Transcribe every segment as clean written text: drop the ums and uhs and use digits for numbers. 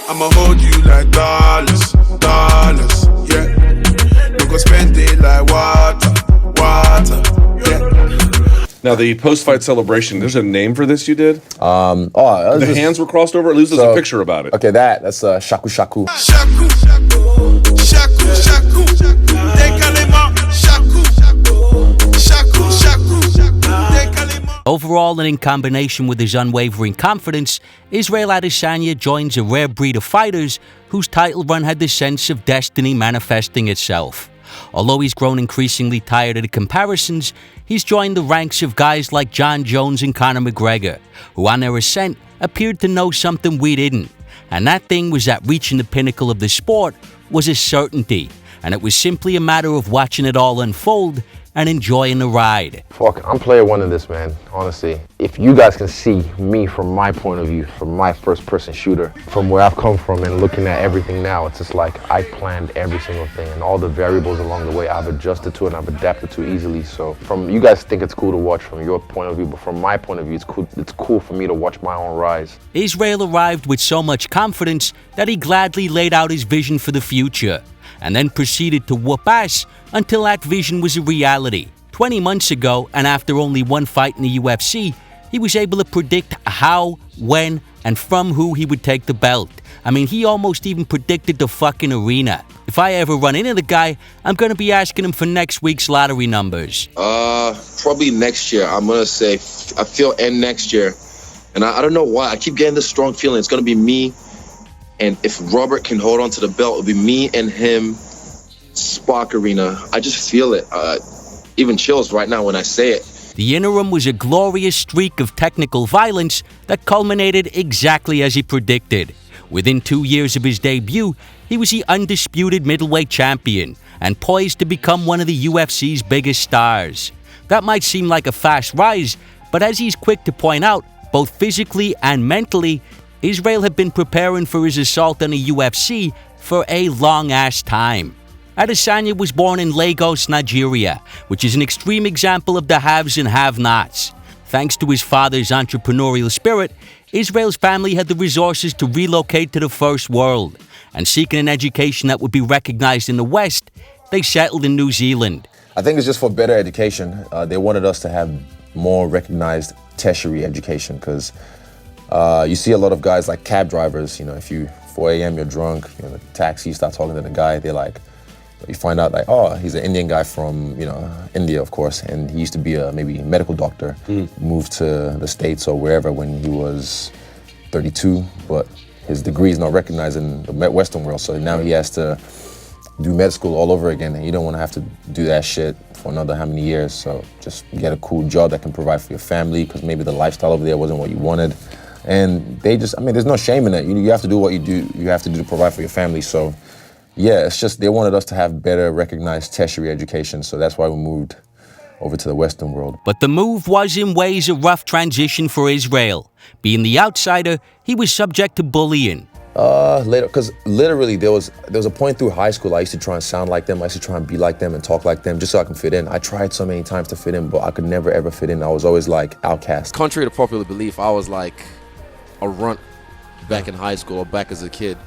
I'ma hold you like dollars, dollars, yeah. No go spend it like water, water, yeah. Now, the post-fight celebration, there's a name for this you did? The hands were crossed over? At least there's a picture about it. Okay, that's shaku shaku. Shaku, shaku, shaku, shaku. Shaku, shaku. Overall, and in combination with his unwavering confidence, Israel Adesanya joins a rare breed of fighters whose title run had the sense of destiny manifesting itself. Although he's grown increasingly tired of the comparisons, he's joined the ranks of guys like John Jones and Conor McGregor, who on their ascent appeared to know something we didn't. And that thing was that reaching the pinnacle of the sport was a certainty, and it was simply a matter of watching it all unfold and enjoying the ride. Fuck, I'm player one in this, man, honestly. If you guys can see me from my point of view, from my first-person shooter, from where I've come from and looking at everything now, it's just like I planned every single thing, and all the variables along the way I've adjusted to and I've adapted to easily. So from you guys think it's cool to watch from your point of view, but from my point of view, it's cool for me to watch my own rise. Israel arrived with so much confidence that he gladly laid out his vision for the future, and then proceeded to whoop ass until that vision was a reality. 20 months ago, and after only one fight in the UFC, he was able to predict how, when, and from who he would take the belt. I mean, he almost even predicted the fucking arena. If I ever run into the guy, I'm gonna be asking him for next week's lottery numbers. Probably next year. I'm gonna say, I feel end next year. And I don't know why, I keep getting this strong feeling. It's gonna be me, and if Robert can hold on to the belt, it'll be me and him, Spark Arena. I just feel it. Even chills right now when I say it. The interim was a glorious streak of technical violence that culminated exactly as he predicted. Within 2 years of his debut, he was the undisputed middleweight champion and poised to become one of the UFC's biggest stars. That might seem like a fast rise, but as he's quick to point out, both physically and mentally, Israel had been preparing for his assault on the UFC for a long-ass time. Adesanya was born in Lagos, Nigeria, which is an extreme example of the haves and have-nots. Thanks to his father's entrepreneurial spirit, Israel's family had the resources to relocate to the first world, and seeking an education that would be recognized in the West, they settled in New Zealand. I think it's just for better education. They wanted us to have more recognized tertiary education because you see a lot of guys like cab drivers, if you 4 a.m. you're drunk, you're in a taxi, you start talking to the guy, they're like, you find out like, oh, he's an Indian guy from, India, of course, and he used to be maybe a medical doctor, moved to the States or wherever when he was 32, but his degree is not recognized in the Western world, so now he has to do med school all over again, and you don't want to have to do that shit for another how many years, so just get a cool job that can provide for your family, because maybe the lifestyle over there wasn't what you wanted. And there's no shame in it. You have to do what you have to do to provide for your family, so yeah, it's just they wanted us to have better recognized tertiary education, so that's why we moved over to the Western world. But the move was in ways a rough transition for Israel. Being the outsider, he was subject to bullying. Later, because literally there was a point through high school I used to try and sound like them, I used to try and be like them and talk like them just so I can fit in. I tried so many times to fit in, but I could never ever fit in. I was always like outcast. Contrary to popular belief, I was like a runt back in high school or back as a kid,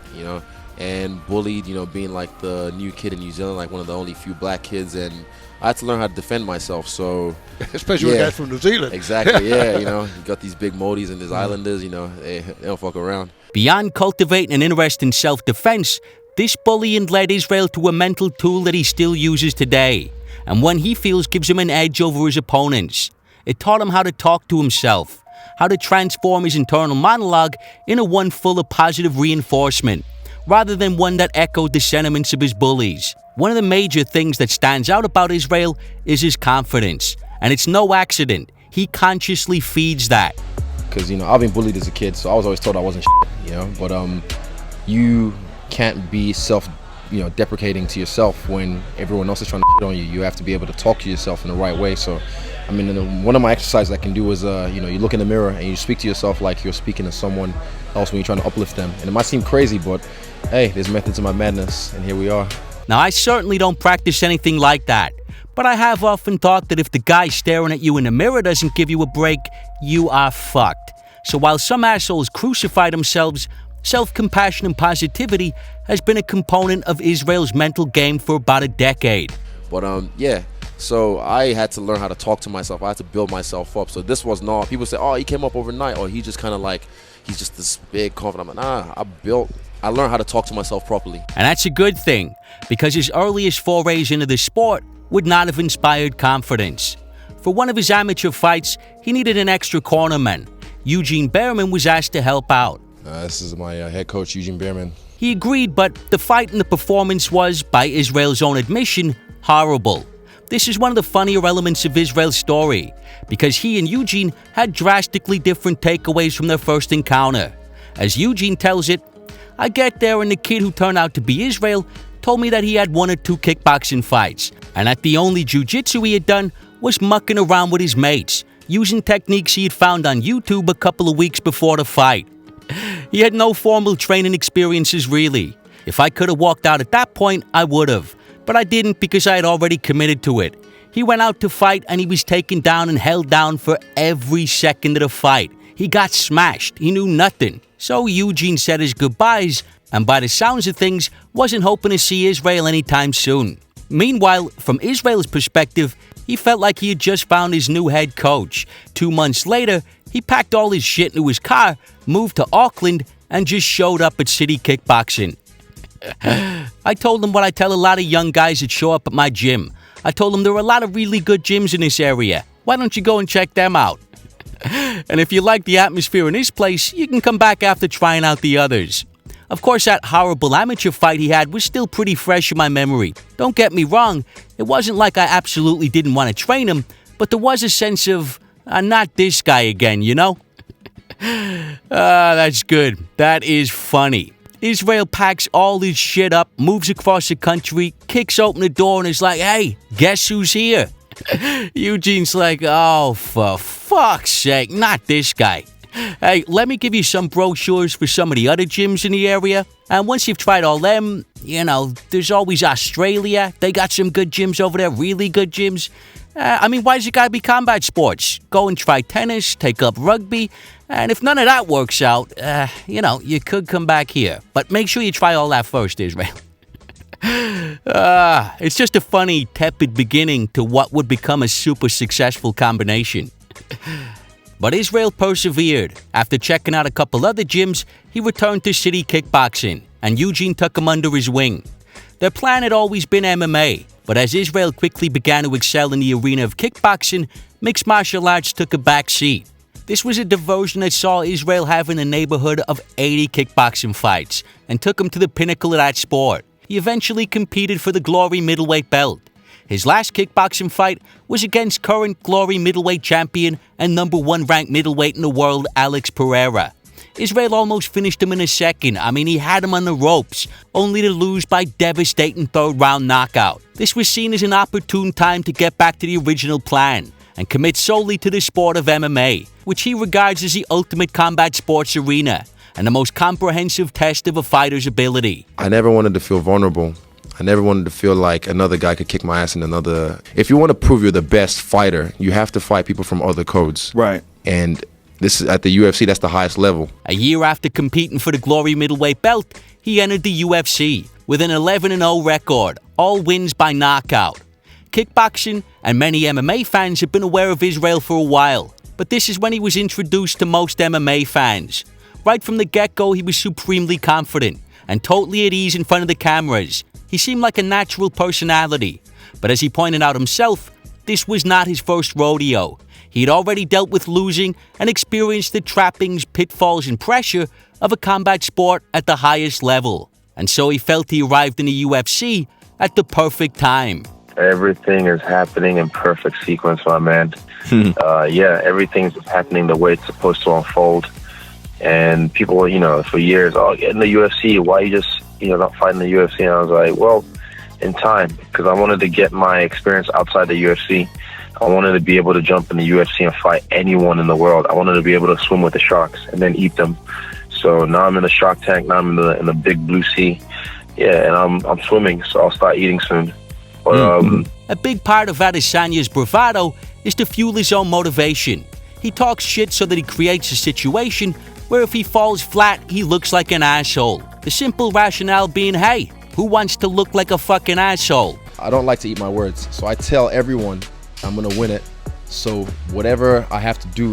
and bullied, being like the new kid in New Zealand, like one of the only few black kids, and I had to learn how to defend myself, so... Especially with guys from New Zealand. Exactly, yeah, you got these big Modis and these Islanders, they don't fuck around. Beyond cultivating an interest in self-defense, this bullying led Israel to a mental tool that he still uses today, and one he feels gives him an edge over his opponents. It taught him how to talk to himself, how to transform his internal monologue into one full of positive reinforcement, rather than one that echoed the sentiments of his bullies. One of the major things that stands out about Israel is his confidence, and it's no accident. He consciously feeds that. Because, I've been bullied as a kid, so I was always told I wasn't but you can't be deprecating to yourself when everyone else is trying to shit on you. You have to be able to talk to yourself in the right way. So, one of my exercises I can do is, you look in the mirror and you speak to yourself like you're speaking to someone else when you're trying to uplift them. And it might seem crazy, but hey, there's method to my madness, and here we are. Now, I certainly don't practice anything like that, but I have often thought that if the guy staring at you in the mirror doesn't give you a break, you are fucked. So while some assholes crucify themselves, self-compassion and positivity has been a component of Israel's mental game for about a decade. But yeah, so I had to learn how to talk to myself. I had to build myself up. So this was not, people say, oh, he came up overnight, or he just kind of like, he's just this big confident. I'm like, nah, I learned how to talk to myself properly. And that's a good thing, because his earliest forays into the sport would not have inspired confidence. For one of his amateur fights, he needed an extra cornerman. Eugene Behrman was asked to help out. This is my head coach, Eugene Behrman. He agreed, but the fight and the performance was, by Israel's own admission, horrible. This is one of the funnier elements of Israel's story, because he and Eugene had drastically different takeaways from their first encounter. As Eugene tells it, I get there and the kid who turned out to be Israel told me that he had 1 or 2 kickboxing fights, and that the only jiu-jitsu he had done was mucking around with his mates, using techniques he had found on YouTube a couple of weeks before the fight. He had no formal training experiences really. If I could have walked out at that point, I would have. But I didn't, because I had already committed to it. He went out to fight and he was taken down and held down for every second of the fight. He got smashed. He knew nothing. So Eugene said his goodbyes, and by the sounds of things, wasn't hoping to see Israel anytime soon. Meanwhile, from Israel's perspective, he felt like he had just found his new head coach. 2 months later, he packed all his shit into his car, moved to Auckland, and just showed up at City Kickboxing. I told him what I tell a lot of young guys that show up at my gym. I told him there are a lot of really good gyms in this area. Why don't you go and check them out? And if you like the atmosphere in this place, you can come back after trying out the others. Of course, that horrible amateur fight he had was still pretty fresh in my memory. Don't get me wrong, it wasn't like I absolutely didn't want to train him, but there was a sense of, not this guy again, you know? That's good. That is funny. Israel packs all his shit up, moves across the country, kicks open the door and is like, hey, guess who's here? Eugene's like, oh, for fuck's sake, not this guy. Hey, let me give you some brochures for some of the other gyms in the area. And once you've tried all them, you know, there's always Australia. They got some good gyms over there, really good gyms. Why does it gotta be combat sports? Go and try tennis, take up rugby. And if none of that works out, you could come back here. But make sure you try all that first, Israel. It's just a funny, tepid beginning to what would become a super successful combination. But Israel persevered. After checking out a couple other gyms, he returned to City Kickboxing, and Eugene took him under his wing. Their plan had always been MMA, but as Israel quickly began to excel in the arena of kickboxing, mixed martial arts took a back seat. This was a diversion that saw Israel have in the neighborhood of 80 kickboxing fights, and took him to the pinnacle of that sport. He eventually competed for the Glory Middleweight belt. His last kickboxing fight was against current Glory Middleweight Champion and #1 ranked middleweight in the world, Alex Pereira. Israel almost finished him in a second. He had him on the ropes, only to lose by devastating third-round knockout. This was seen as an opportune time to get back to the original plan and commit solely to the sport of MMA, which he regards as the ultimate combat sports arena and the most comprehensive test of a fighter's ability. I never wanted to feel vulnerable. I never wanted to feel like another guy could kick my ass in another. If you want to prove you're the best fighter, you have to fight people from other codes. Right. And this is at the UFC, that's the highest level. A year after competing for the Glory Middleweight belt, he entered the UFC with an 11-0 record, all wins by knockout. Kickboxing and many MMA fans have been aware of Israel for a while, but this is when he was introduced to most MMA fans. Right from the get-go, he was supremely confident and totally at ease in front of the cameras. He seemed like a natural personality, but as he pointed out himself, this was not his first rodeo. He had already dealt with losing and experienced the trappings, pitfalls, and pressure of a combat sport at the highest level. And so he felt he arrived in the UFC at the perfect time. Everything is happening in perfect sequence, my man. Everything's happening the way it's supposed to unfold. And people, for years, get in the UFC. Why you just, not fighting the UFC? And I was like, well, in time, because I wanted to get my experience outside the UFC. I wanted to be able to jump in the UFC and fight anyone in the world. I wanted to be able to swim with the sharks and then eat them. So now I'm in the shark tank. Now I'm in the big blue sea. Yeah, and I'm swimming, so I'll start eating soon. But, a big part of Adesanya's bravado is to fuel his own motivation. He talks shit so that he creates a situation where if he falls flat, he looks like an asshole. The simple rationale being, hey, who wants to look like a fucking asshole? I don't like to eat my words, so I tell everyone I'm gonna win it. So whatever I have to do,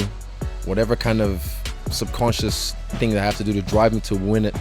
whatever kind of subconscious thing that I have to do to drive me to win it,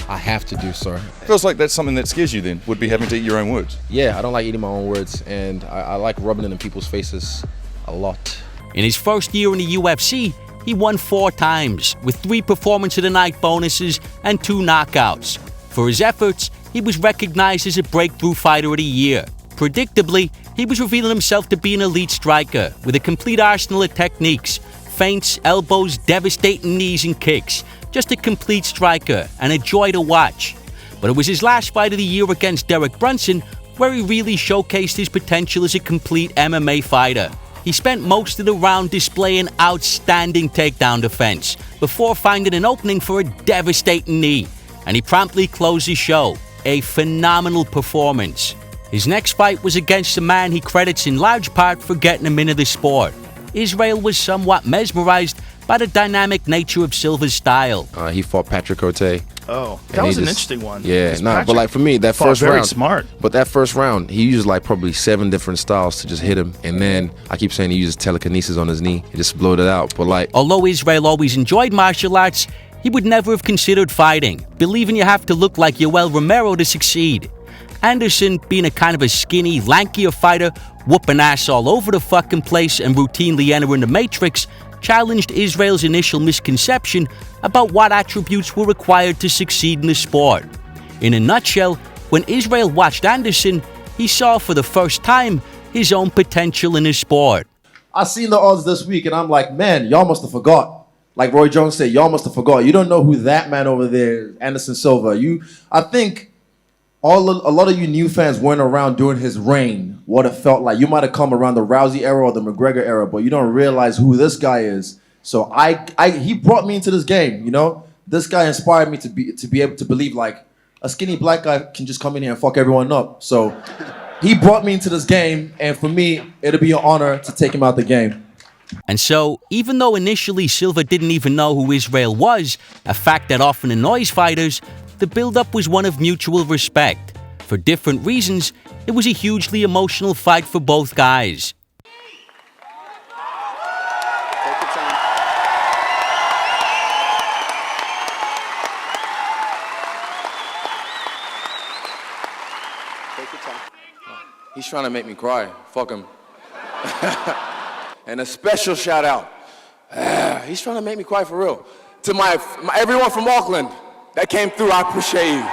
I have to do so. Feels like that's something that scares you then, would be having to eat your own words. Yeah, I don't like eating my own words, and I like rubbing it in people's faces a lot. In his first year in the UFC, he won 4 times, with 3 Performance of the Night bonuses and 2 knockouts. For his efforts, he was recognized as a Breakthrough Fighter of the Year. Predictably, he was revealing himself to be an elite striker with a complete arsenal of techniques, feints, elbows, devastating knees and kicks. Just a complete striker and a joy to watch. But it was his last fight of the year against Derek Brunson where he really showcased his potential as a complete MMA fighter. He spent most of the round displaying outstanding takedown defense before finding an opening for a devastating knee, and he promptly closed his show. A phenomenal performance. His next fight was against a man he credits in large part for getting him into the sport. Israel was somewhat mesmerized by the dynamic nature of Silva's style. He fought Patrick Cote. Oh, that was an interesting one. Yeah, but like for me, that first round, very smart. But that first round, he used like probably 7 different styles to just hit him, and then I keep saying he uses telekinesis on his knee. He just blowed it out. But like, although Israel always enjoyed martial arts, he would never have considered fighting, believing you have to look like Yoel Romero to succeed. Anderson, being a kind of a skinny, lankier fighter, whooping ass all over the fucking place and routinely entering the matrix, challenged Israel's initial misconception about what attributes were required to succeed in the sport. In a nutshell, when Israel watched Anderson, he saw for the first time his own potential in the sport. I seen the odds this week and I'm like, man, y'all must have forgot. Like Roy Jones said, y'all must have forgot. You don't know who that man over there is, Anderson Silva. I think a lot of you new fans weren't around during his reign, what it felt like. You might have come around the Rousey era or the McGregor era, but you don't realize who this guy is. So he brought me into this game, you know? This guy inspired me to be able to believe like a skinny black guy can just come in here and fuck everyone up. So he brought me into this game, and for me, it'll be an honor to take him out the game. And so, even though initially Silva didn't even know who Israel was, a fact that often annoys fighters, the build-up was one of mutual respect. For different reasons, it was a hugely emotional fight for both guys. He's trying to make me cry. Fuck him. And a special shout out. He's trying to make me cry for real. To my everyone from Auckland that came through, I appreciate you.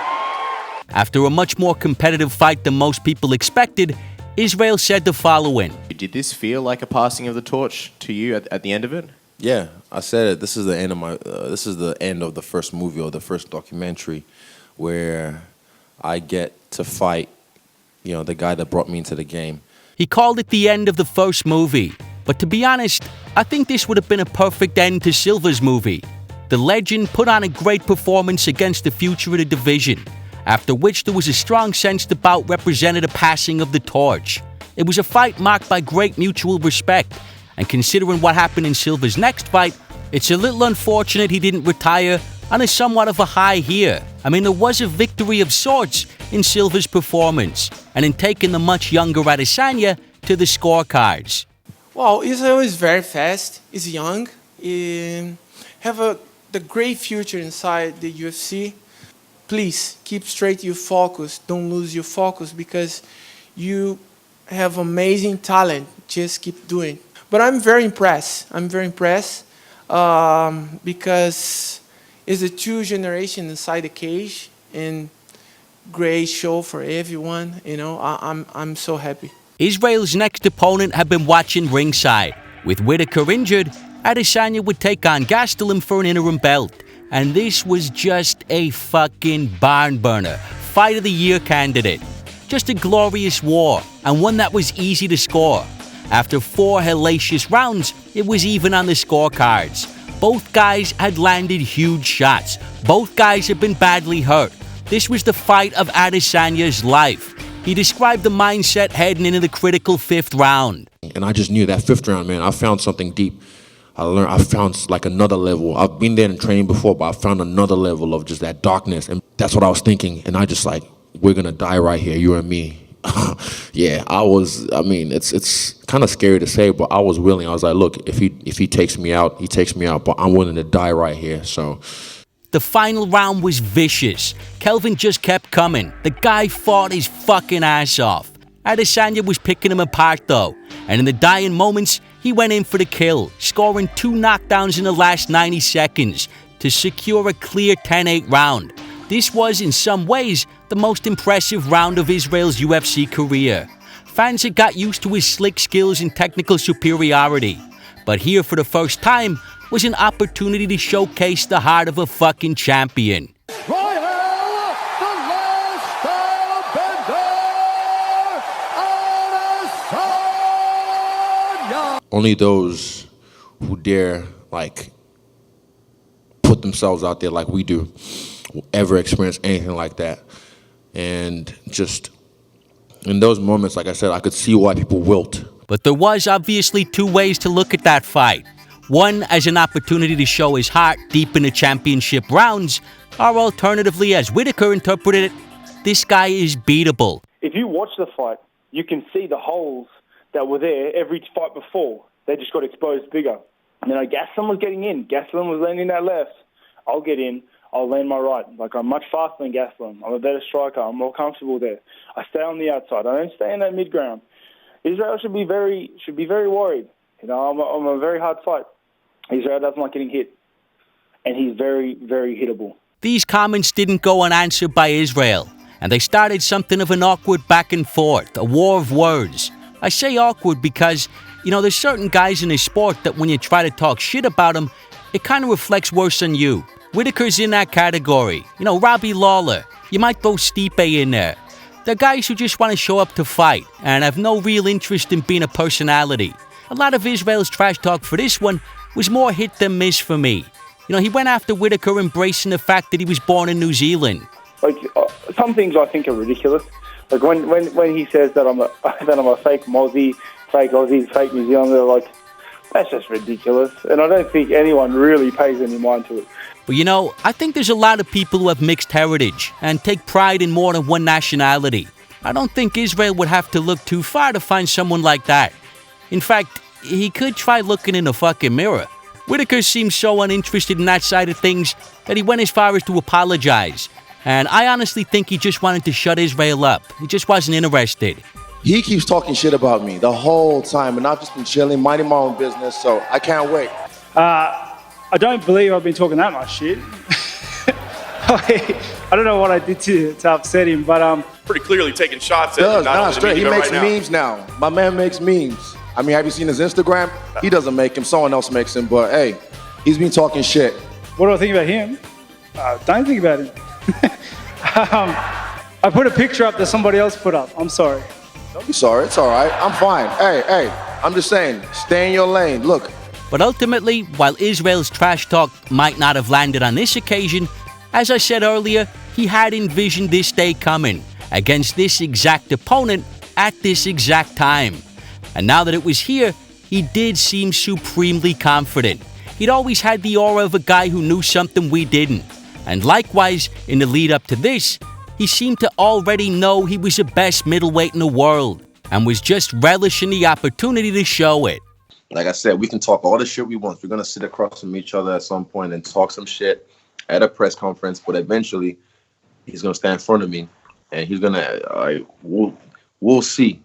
After a much more competitive fight than most people expected, Israel said the following. Did this feel like a passing of the torch to you at the end of it? Yeah, I said it. This is the end of this is the end of the first movie or the first documentary, where I get to fight, you know, the guy that brought me into the game. He called it the end of the first movie, but to be honest, I think this would have been a perfect end to Silva's movie. The legend put on a great performance against the future of the division, after which there was a strong sense the bout represented a passing of the torch. It was a fight marked by great mutual respect, and considering what happened in Silva's next fight, it's a little unfortunate he didn't retire on a somewhat of a high here. I mean, there was a victory of sorts in Silva's performance, and in taking the much younger Adesanya to the scorecards. Well, Israel is very fast, is young, have the great future inside the UFC. Please keep straight your focus. Don't lose your focus because you have amazing talent. Just keep doing. But I'm very impressed. Because it's a 2 generation inside the cage and great show for everyone. You know, I'm so happy. Israel's next opponent had been watching ringside. With Whitaker injured, Adesanya would take on Gastelum for an interim belt. And this was just a fucking barn burner. Fight of the year candidate. Just a glorious war, and one that was easy to score. After 4 hellacious rounds, it was even on the scorecards. Both guys had landed huge shots. Both guys had been badly hurt. This was the fight of Adesanya's life. He described the mindset heading into the critical 5th round. And I just knew that 5th round, man, I found something deep. I found like another level. I've been there in training before, but I found another level of just that darkness. And that's what I was thinking. And I just like, we're going to die right here, you and me. Yeah, it's kind of scary to say, but I was willing. I was like, look, if he takes me out, he takes me out, but I'm willing to die right here. So the final round was vicious. Kelvin just kept coming. The guy fought his fucking ass off. Adesanya was picking him apart though, and in the dying moments, he went in for the kill, scoring 2 knockdowns in the last 90 seconds to secure a clear 10-8 round. This was, in some ways, the most impressive round of Israel's UFC career. Fans had got used to his slick skills and technical superiority, but here for the first time was an opportunity to showcase the heart of a fucking champion. Only those who dare, like, put themselves out there like we do will ever experience anything like that. And just in those moments, like I said, I could see why people wilt. But there was obviously 2 ways to look at that fight. One as an opportunity to show his heart deep in the championship rounds, or alternatively, as Whittaker interpreted it, this guy is beatable. If you watch the fight, you can see the holes that were there every fight before. They just got exposed bigger. You know, Gastelum was getting in. Gastelum was landing that left. I'll get in. I'll land my right. Like, I'm much faster than Gastelum. I'm a better striker. I'm more comfortable there. I stay on the outside. I don't stay in that mid-ground. Israel should be very worried. You know, I'm a very hard fight. Israel doesn't like getting hit. And he's very, very hittable. These comments didn't go unanswered by Israel, and they started something of an awkward back and forth, a war of words. I say awkward because, you know, there's certain guys in this sport that when you try to talk shit about them, it kind of reflects worse on you. Whittaker's in that category. You know, Robbie Lawler. You might throw Stipe in there. They're guys who just want to show up to fight and have no real interest in being a personality. A lot of Israel's trash talk for this one was more hit than miss for me. You know, he went after Whittaker embracing the fact that he was born in New Zealand. Like, some things I think are ridiculous. Like when he says that I'm a fake Aussie, fake New Zealander, like, that's just ridiculous. And I don't think anyone really pays any mind to it. But you know, I think there's a lot of people who have mixed heritage and take pride in more than one nationality. I don't think Israel would have to look too far to find someone like that. In fact, he could try looking in the fucking mirror. Whittaker seems so uninterested in that side of things that he went as far as to apologize. And I honestly think he just wanted to shut Israel up. He just wasn't interested. He keeps talking shit about me the whole time, and I've just been chilling, minding my own business, so I can't wait. I don't believe I've been talking that much shit. I don't know what I did to upset him, but pretty clearly taking shots at straight. He makes memes now. My man makes memes. I mean, have you seen his Instagram? He doesn't make him. Someone else makes him. But hey, he's been talking shit. What do I think about him? Don't think about him. I put a picture up that somebody else put up. I'm sorry. Don't be sorry. It's all right. I'm fine. Hey, I'm just saying, stay in your lane. Look. But ultimately, while Israel's trash talk might not have landed on this occasion, as I said earlier, he had envisioned this day coming against this exact opponent at this exact time. And now that it was here, he did seem supremely confident. He'd always had the aura of a guy who knew something we didn't. And likewise, in the lead up to this, he seemed to already know he was the best middleweight in the world and was just relishing the opportunity to show it. Like I said, we can talk all the shit we want. We're going to sit across from each other at some point and talk some shit at a press conference, but eventually he's going to stand in front of me and he's going to, we'll see.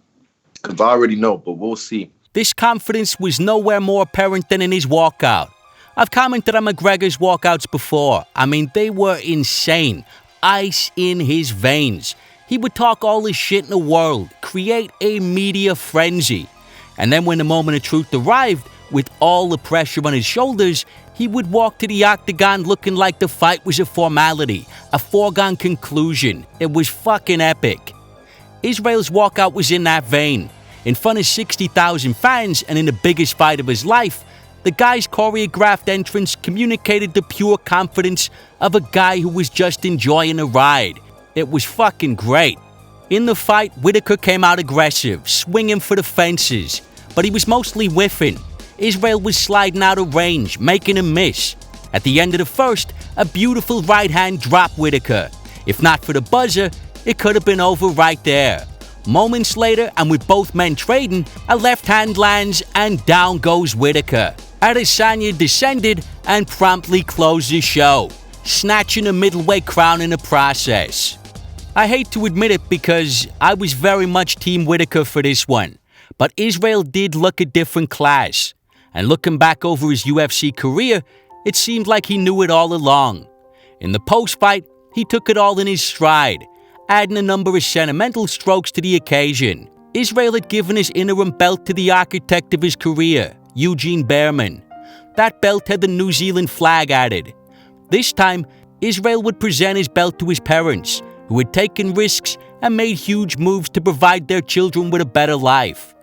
Because I already know, but we'll see. This confidence was nowhere more apparent than in his walkout. I've commented on McGregor's walkouts before. I mean, they were insane. Ice in his veins. He would talk all his shit in the world, create a media frenzy. And then when the moment of truth arrived, with all the pressure on his shoulders, he would walk to the octagon looking like the fight was a formality, a foregone conclusion. It was fucking epic. Israel's walkout was in that vein. In front of 60,000 fans and in the biggest fight of his life, the guy's choreographed entrance communicated the pure confidence of a guy who was just enjoying the ride. It was fucking great. In the fight, Whittaker came out aggressive, swinging for the fences, but he was mostly whiffing. Israel was sliding out of range, making him miss. At the end of the first, a beautiful right hand dropped Whittaker. If not for the buzzer, it could have been over right there. Moments later, and with both men trading, a left hand lands and down goes Whittaker. Adesanya descended and promptly closed the show, snatching a middleweight crown in the process. I hate to admit it because I was very much Team Whittaker for this one, but Israel did look a different class. And looking back over his UFC career, it seemed like he knew it all along. In the post-fight, he took it all in his stride, adding a number of sentimental strokes to the occasion. Israel had given his interim belt to the architect of his career, Eugene Behrman. That belt had the New Zealand flag added. This time, Israel would present his belt to his parents, who had taken risks and made huge moves to provide their children with a better life.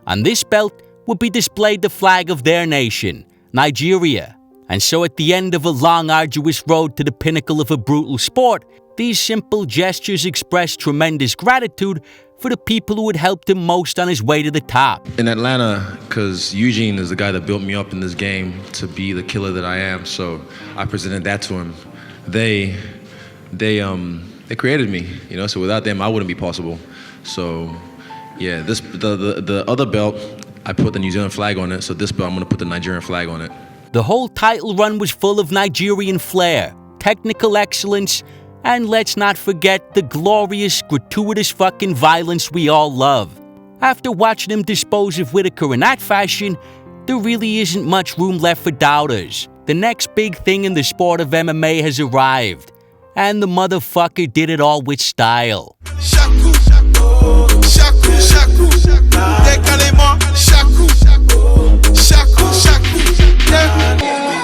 On this belt would be displayed the flag of their nation, Nigeria. And so at the end of a long, arduous road to the pinnacle of a brutal sport, these simple gestures express tremendous gratitude for the people who had helped him most on his way to the top. In Atlanta, because Eugene is the guy that built me up in this game to be the killer that I am, so I presented that to him. They created me, you know, so without them, I wouldn't be possible. So, yeah, the other belt, I put the New Zealand flag on it, so this belt, I'm going to put the Nigerian flag on it. The whole title run was full of Nigerian flair, technical excellence, and let's not forget the glorious, gratuitous fucking violence we all love. After watching him dispose of Whittaker in that fashion, there really isn't much room left for doubters. The next big thing in the sport of MMA has arrived. And the motherfucker did it all with style. Shaku, shaku, shaku, décalez-moi, shaku, shaku, shaku, yeah.